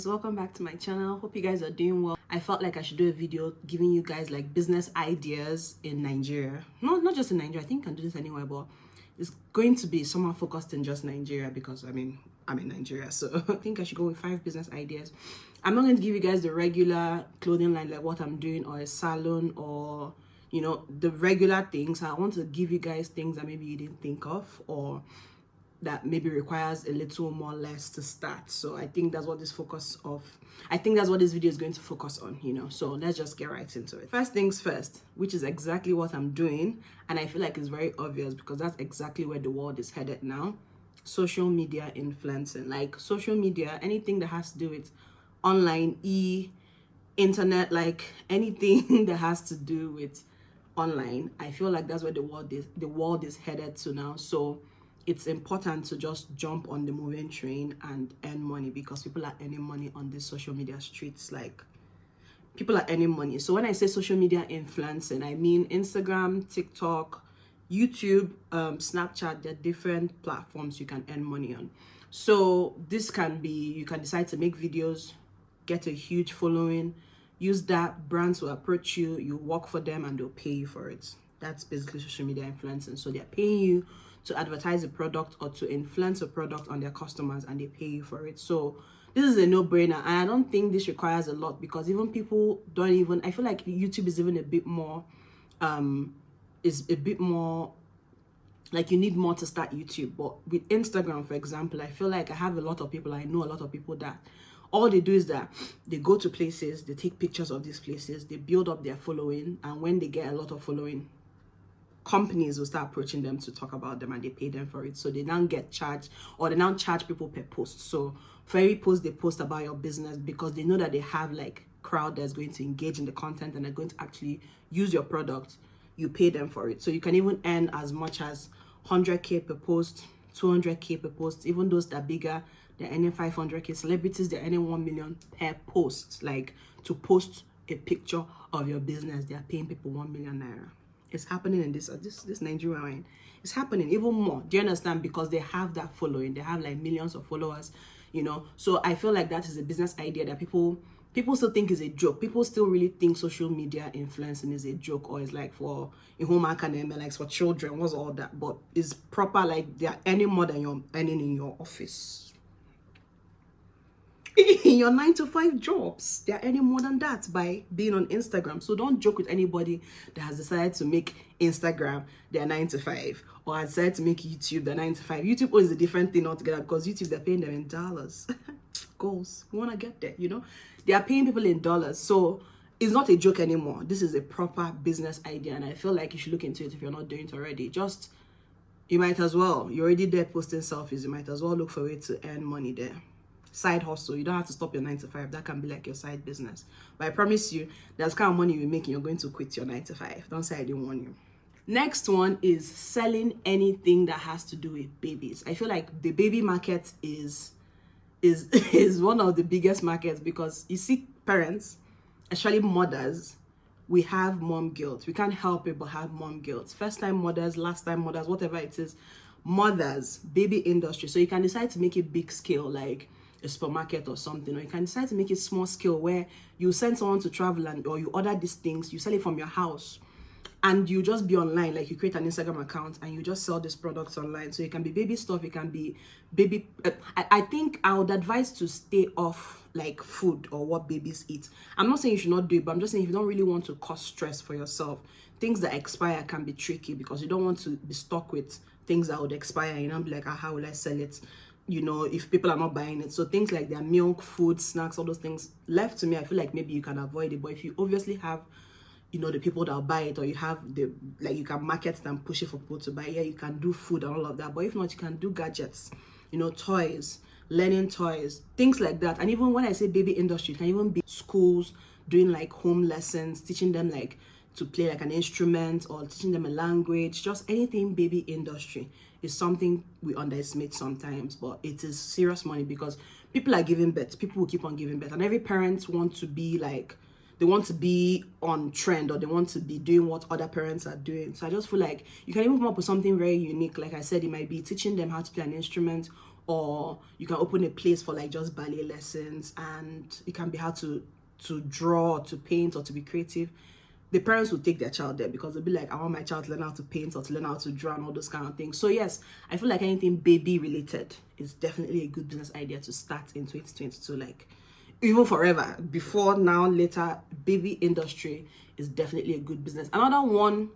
guys, welcome back to my channel. Hope you guys are doing well. I felt like I should do a video giving you guys like business ideas in Nigeria. Not just in Nigeria, I think I can do this anywhere, but it's going to be somewhat focused in just Nigeria because I'm in Nigeria, so I think I should go with 5 business ideas. I'm not going to give you guys the regular clothing line like what I'm doing or a salon or the regular things. I want to give you guys things that maybe you didn't think of or that maybe requires a little more less to start. So I think that's what this video is going to focus on, so let's just get right into it. First things first, which is exactly what I'm doing, and I feel like it's very obvious because that's exactly where the world is headed now. Social media influencing, like social media, anything that has to do with online, internet, like anything that has to do with online. I feel like that's where the world is headed to now. So it's important to just jump on the moving train and earn money because people are earning money on these social media streets. Like, people are earning money. So when I say social media influencing, I mean Instagram, TikTok, YouTube, Snapchat. There are different platforms you can earn money on. So this can be, you can decide to make videos, get a huge following, use that, brands will approach you, you work for them and they'll pay you for it. That's basically social media influencing. So they're paying you to advertise a product or to influence a product on their customers and they pay you for it. So this is a no-brainer, and I don't think this requires a lot because even people don't even, I feel like YouTube is even a bit more like you need more to start YouTube. But with Instagram, for example, I feel like I know a lot of people that all they do is that they go to places, they take pictures of these places, they build up their following, and when they get a lot of following, companies will start approaching them to talk about them and they pay them for it. So they now get charged, or they now charge people per post. So for every post they post about your business, because they know that they have like crowd that's going to engage in the content and they're going to actually use your product, you pay them for it. So you can even earn as much as 100k per post, 200k per post. Even those that are bigger, they're earning 500k. Celebrities, they're earning 1 million per post. Like, to post a picture of your business, they're paying people 1 million naira. It's happening in this Nigeria, right? It's happening even more. Do you understand? Because they have that following, they have like millions of followers, so I feel like that is a business idea that people still think is a joke. People still really think social media influencing is a joke, or it's like for a home academy, like for children, what's all that. But it's proper, like they are earning more than you're earning in your office. In your 9-to-5 jobs, they're earning more than that by being on Instagram. So don't joke with anybody that has decided to make Instagram their 9-to-5 or has decided to make YouTube their 9-to-5. YouTube is a different thing altogether because YouTube, they're paying them in dollars. Goals, we want to get there, they are paying people in dollars. So it's not a joke anymore. This is a proper business idea, and I feel like you should look into it if you're not doing it already. You might as well, you're already there posting selfies, you might as well look for a way to earn money there. Side hustle. You don't have to stop your 9-to-5. That can be like your side business. But I promise you, that's kind of money you're making. You're going to quit your 9-to-5. Don't say I didn't warn you. Next one is selling anything that has to do with babies. I feel like the baby market is one of the biggest markets because you see parents, especially mothers, we have mom guilt. We can't help it but have mom guilt. First time mothers, last time mothers, whatever it is, mothers, baby industry. So you can decide to make it big scale, like a supermarket or something, or you can decide to make it small scale where you send someone to travel or you order these things, you sell it from your house and you just be online, like you create an Instagram account and you just sell these products online. So it can be baby stuff, it can be baby I think I would advise to stay off like food or what babies eat. I'm not saying you should not do it, but I'm just saying if you don't really want to cause stress for yourself, things that expire can be tricky because you don't want to be stuck with things that would expire and be like, how will I sell it, if people are not buying it. So things like their milk, food, snacks, all those things, left to me, I feel like maybe you can avoid it. But if you obviously have the people that will buy it, or you have you can market it and push it for people to buy, yeah, you can do food and all of that. But if not, you can do gadgets, toys, learning toys, things like that. And even when I say baby industry, it can even be schools doing like home lessons, teaching them like to play like an instrument or teaching them a language. Just anything baby industry is something we underestimate sometimes, but it is serious money because people are giving birth. People will keep on giving birth, and every parent wants to be like, they want to be on trend, or they want to be doing what other parents are doing. So I just feel like you can even come up with something very unique. Like I said, it might be teaching them how to play an instrument, or you can open a place for like just ballet lessons, and it can be how to draw, to paint, or to be creative. The parents will take their child there because they'll be like, I want my child to learn how to paint or to learn how to draw and all those kind of things. So yes, I feel like anything baby related is definitely a good business idea to start in 2022. Like even forever, before, now, later, baby industry is definitely a good business. Another one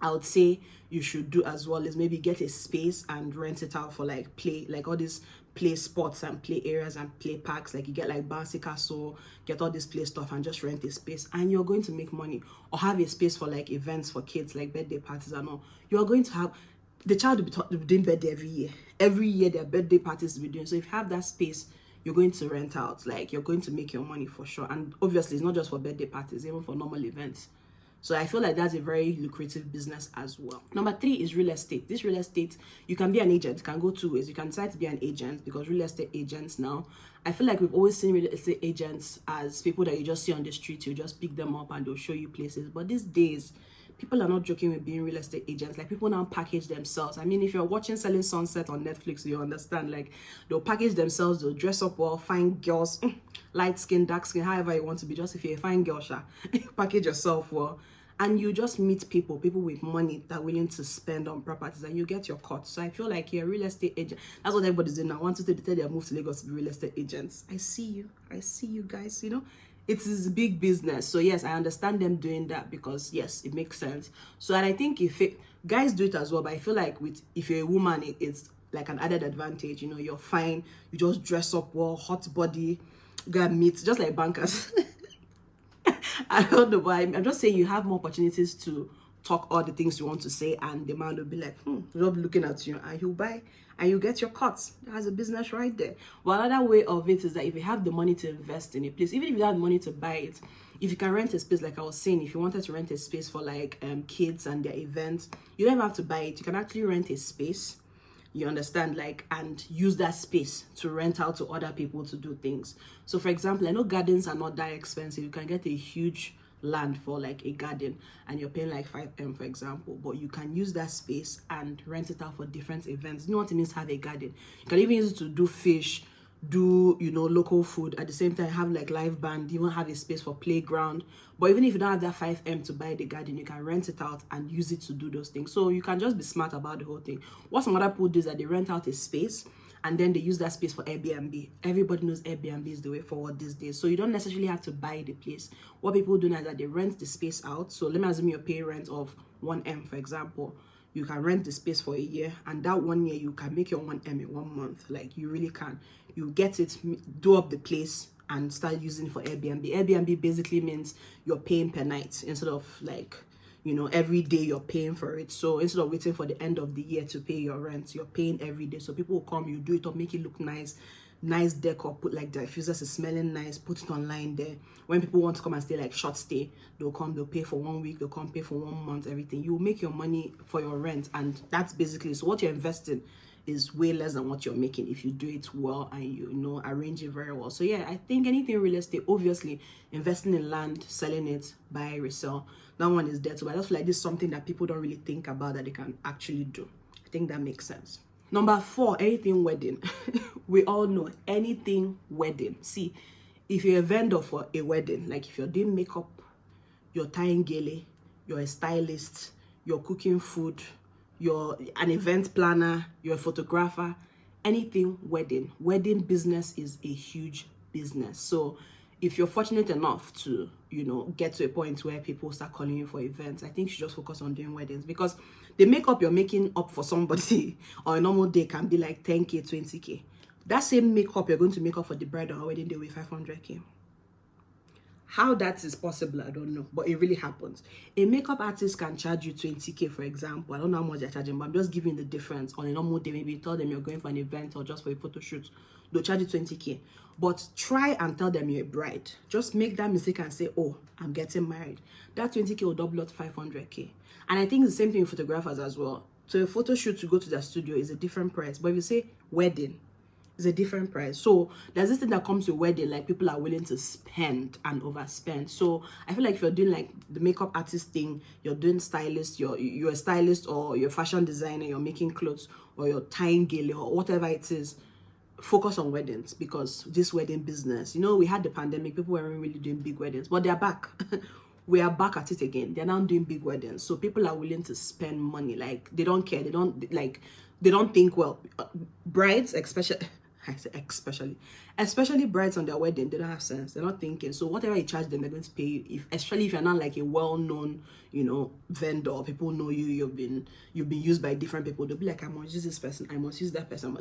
I would say you should do as well is maybe get a space and rent it out for like play, like all these play spots and play areas and play parks. Like you get like bouncy castle, get all this play stuff and just rent a space, and you're going to make money. Or have a space for like events for kids, like birthday parties and all. You're going to have the child will be doing birthday every year. Every year their birthday parties will be doing. So if you have that space, you're going to rent out, like you're going to make your money for sure. And obviously it's not just for birthday parties, even for normal events. So I feel like that's a very lucrative business as well. Number 3 is real estate. This real estate, you can be an agent. It can go 2 ways. You can decide to be an agent, because real estate agents now, I feel like we've always seen real estate agents as people that you just see on the street. You just pick them up and they'll show you places. But these days, people are not joking with being real estate agents. Like people now package themselves. I mean, if you're watching Selling Sunset on Netflix, you understand. Like they'll package themselves, they'll dress up well, find girls, light skin, dark skin, however you want to be. Just if you're a fine girl, package yourself well, and you just meet people with money that are willing to spend on properties, and you get your cut. So I feel like you're a real estate agent. That's what everybody's doing now. 1, 2, 3, they tell they move to Lagos to be real estate agents. I see you guys, you know. It is a big business. So yes, I understand them doing that, because yes, it makes sense. So, and I think if guys do it as well, but I feel like if you're a woman, it's like an added advantage. You know, you're fine, you just dress up well, hot body, got meet, just like bankers. I don't know, but I'm just saying you have more opportunities to talk all the things you want to say, and the man will be like, just looking at you, and he'll buy, and you get your cuts. That's a business right there. But another way of it is that if you have the money to invest in a place, even if you don't have the money to buy it, if you can rent a space, like I was saying, if you wanted to rent a space for like kids and their events, you don't even have to buy it. You can actually rent a space, you understand, like, and use that space to rent out to other people to do things. So for example, I know gardens are not that expensive. You can get a huge land for like a garden and you're paying like 5M for example, but you can use that space and rent it out for different events. You know what it means to have a garden? You can even use it to do fish, do, you know, local food, at the same time have like live band, even have a space for playground. But even if you don't have that 5M to buy the garden, you can rent it out and use it to do those things. So you can just be smart about the whole thing. What some other people do is that they rent out a space and then they use that space for Airbnb. Everybody knows Airbnb is the way forward these days. So you don't necessarily have to buy the place. What people do now is that they rent the space out. So let me assume you're paying rent of 1M, for example. You can rent the space for a year, and that 1 year you can make your 1M in 1 month. Like you really can. You get it, do up the place, and start using it for Airbnb. Airbnb basically means you're paying per night instead of like, you know, every day you're paying for it. So instead of waiting for the end of the year to pay your rent, you're paying every day. So people will come, you do it up, make it look nice, nice decor, put like the diffusers is smelling nice, put it online there. When people want to come and stay, like short stay, they'll come, they'll pay for 1 week, they'll come pay for 1 month, everything. You will make your money for your rent, and that's basically, so what you're investing is way less than what you're making if you do it well and you know, arrange it very well. So yeah, I think anything real estate, obviously investing in land, selling it, buy, resell, that one is there too. But I just feel like this is something that people don't really think about that they can actually do. I think that makes sense. Number 4, anything wedding. We all know anything wedding. See, if you're a vendor for a wedding, like if you're doing makeup, you're tying gele, you're a stylist, you're cooking food, you're an event planner, you're a photographer, anything wedding business is a huge business. So if you're fortunate enough to, you know, get to a point where people start calling you for events, I think you should just focus on doing weddings, because the makeup you're making up for somebody on a normal day can be like 10K, 20K. That same makeup you're going to make up for the bride on her wedding day with 500K. How that is possible, I don't know, but it really happens. A makeup artist can charge you 20K, for example. I don't know how much they're charging, but I'm just giving the difference. On a normal day, maybe tell them you're going for an event or just for a photo shoot, they'll charge you 20K. But try and tell them you're a bride. Just make that mistake and say, oh, I'm getting married. That 20K will double up to 500K. And I think it's the same thing with photographers as well. So a photo shoot to go to their studio is a different price. But if you say wedding, it's a different price. So there's this thing that comes with wedding, like people are willing to spend and overspend. So I feel like if you're doing like the makeup artist thing, you're doing stylist, you're a stylist, or you're a fashion designer, you're making clothes, or you're tying gele or whatever it is, focus on weddings, because this wedding business, you know, we had the pandemic, people weren't really doing big weddings, but they're back. We are back at it again. They're now doing big weddings, so people are willing to spend money. Like, they don't care, they don't think, well, brides especially, I say especially brides on their wedding, they don't have sense, they're not thinking. So whatever you charge them, they're going to pay you. If, especially if you're not like a well-known, you know, vendor, people know you, you've been used by different people, they'll be like, I must use this person, I must use that person,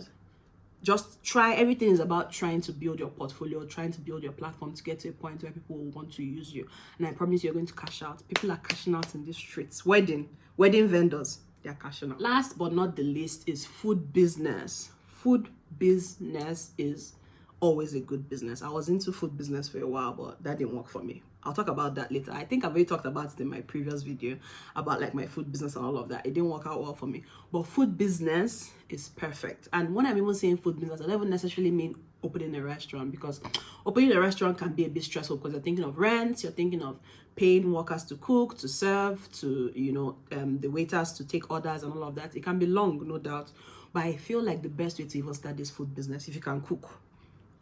just try. Everything is about trying to build your portfolio, trying to build your platform to get to a point where people will want to use you. And I promise you're going to cash out. People are cashing out in these streets. Wedding vendors, they're cashing out. Last but not the least is food business. Food business is always a good business. I was into food business for a while, but that didn't work for me. I'll talk about that later. I think I've already talked about it in my previous video about like my food business and all of that. It didn't work out well for me. But food business is perfect. And when I'm even saying food business, I don't even necessarily mean opening a restaurant, because opening a restaurant can be a bit stressful, because you're thinking of rent, you're thinking of paying workers to cook, to serve, to, you know, the waiters to take orders and all of that. It can be long, no doubt. But I feel like the best way to even start this food business, if you can cook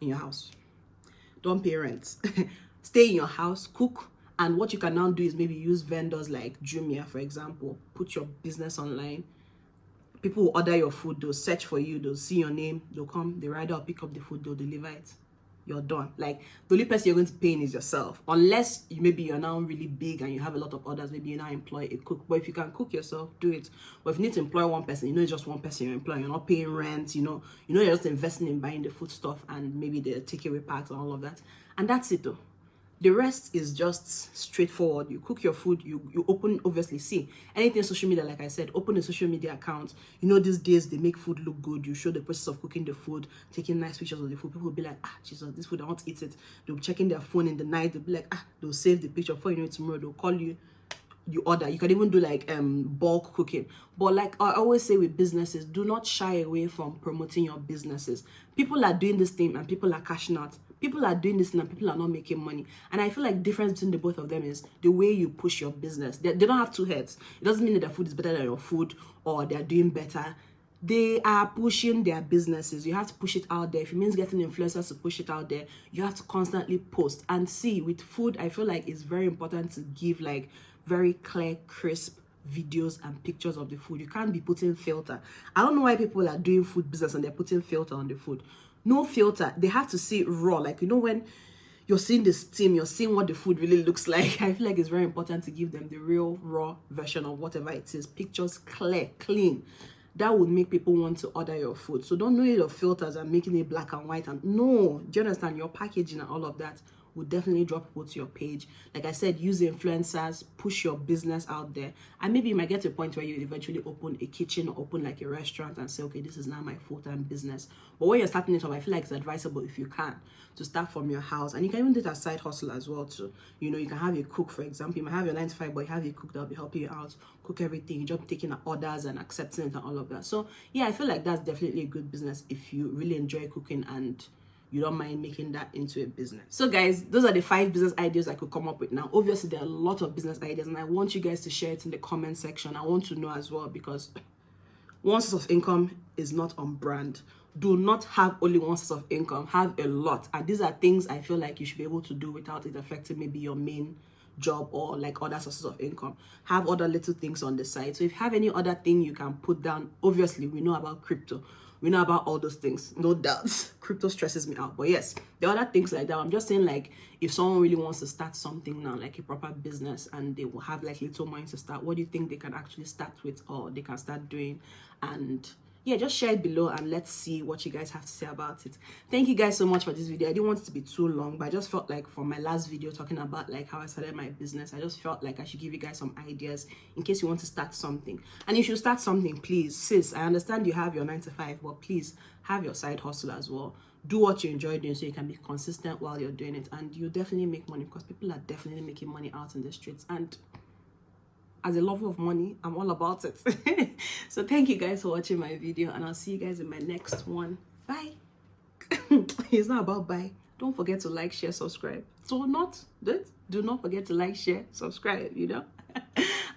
in your house, don't pay rent. Stay in your house, cook, and what you can now do is maybe use vendors like Jumia, for example. Put your business online. People will order your food, they'll search for you, they'll see your name, they'll come, the rider will pick up the food, they'll deliver it. You're done. Like, the only person you're going to pay in is yourself, unless maybe you're now really big and you have a lot of orders. Maybe you now employ a cook. But if you can cook yourself, do it. But if you need to employ one person, you know it's just one person you're employing. You're not paying rent. You know you're just investing in buying the food stuff and maybe the takeaway packs and all of that. And that's it though. The rest is just straightforward. You cook your food, you open, obviously, see, anything social media, like I said, open a social media account. You know, these days they make food look good. You show the process of cooking the food, taking nice pictures of the food. People will be like, ah, Jesus, this food, I want to eat it. They'll be checking their phone in the night. They'll be like, ah, they'll save the picture. Before you know it, tomorrow they'll call you, you order. You can even do like bulk cooking. But like I always say with businesses, do not shy away from promoting your businesses. People are doing this thing and people are cashing out. People are doing this and people are not making money. And I feel like the difference between the both of them is the way you push your business. They don't have two heads. It doesn't mean that their food is better than your food or they're doing better. They are pushing their businesses. You have to push it out there. If it means getting influencers to push it out there, you have to constantly post. And see, with food, I feel like it's very important to give like very clear, crisp videos and pictures of the food. You can't be putting filter. I don't know why people are doing food business and they're putting filter on the food. No filter. They have to see it raw. Like, you know, when you're seeing the steam, you're seeing what the food really looks like. I feel like it's very important to give them the real raw version of whatever it is. Pictures clear, clean. That would make people want to order your food. So don't need your filters and making it black and white. And no, do you understand? Your packaging and all of that will definitely draw people to your page. Like I said, use influencers, push your business out there. And maybe you might get to a point where you eventually open a kitchen or open like a restaurant and say, okay, this is now my full-time business. But when you're starting it up, I feel like it's advisable, if you can, to start from your house. And you can even do it as side hustle as well too. You know, you can have a cook, for example. You might have your 9 to 5, but you have a cook that'll be helping you out, cook everything, you just taking orders and accepting it and all of that. So yeah, I feel like that's definitely a good business if you really enjoy cooking and you don't mind making that into a business. So guys, those are the 5 business ideas I could come up with now. Obviously, there are a lot of business ideas and I want you guys to share it in the comment section. I want to know as well, because one source of income is not on brand. Do not have only one source of income, have a lot. And these are things I feel like you should be able to do without it affecting maybe your main job or like other sources of income. Have other little things on the side. So if you have any other thing you can put down, obviously we know about crypto. We know about all those things, no doubt. Crypto stresses me out. But yes, there are other things like that. I'm just saying, like, if someone really wants to start something now, like a proper business, and they will have like little money to start, what do you think they can actually start with or they can start doing? And yeah, just share it below and let's see what you guys have to say about it. Thank you guys so much for this video. I didn't want it to be too long, but I just felt like for my last video talking about like how I started my business, I just felt like I should give you guys some ideas in case you want to start something. And if you start something, please, sis, I understand you have your 9 to 5, but please have your side hustle as well. Do what you enjoy doing so you can be consistent while you're doing it, and you definitely make money, because people are definitely making money out in the streets. And as a lover of money, I'm all about it. So thank you guys for watching my video, and I'll see you guys in my next one. Bye. It's not about bye. Don't forget to like, share, subscribe. Do not forget to like, share, subscribe, you know.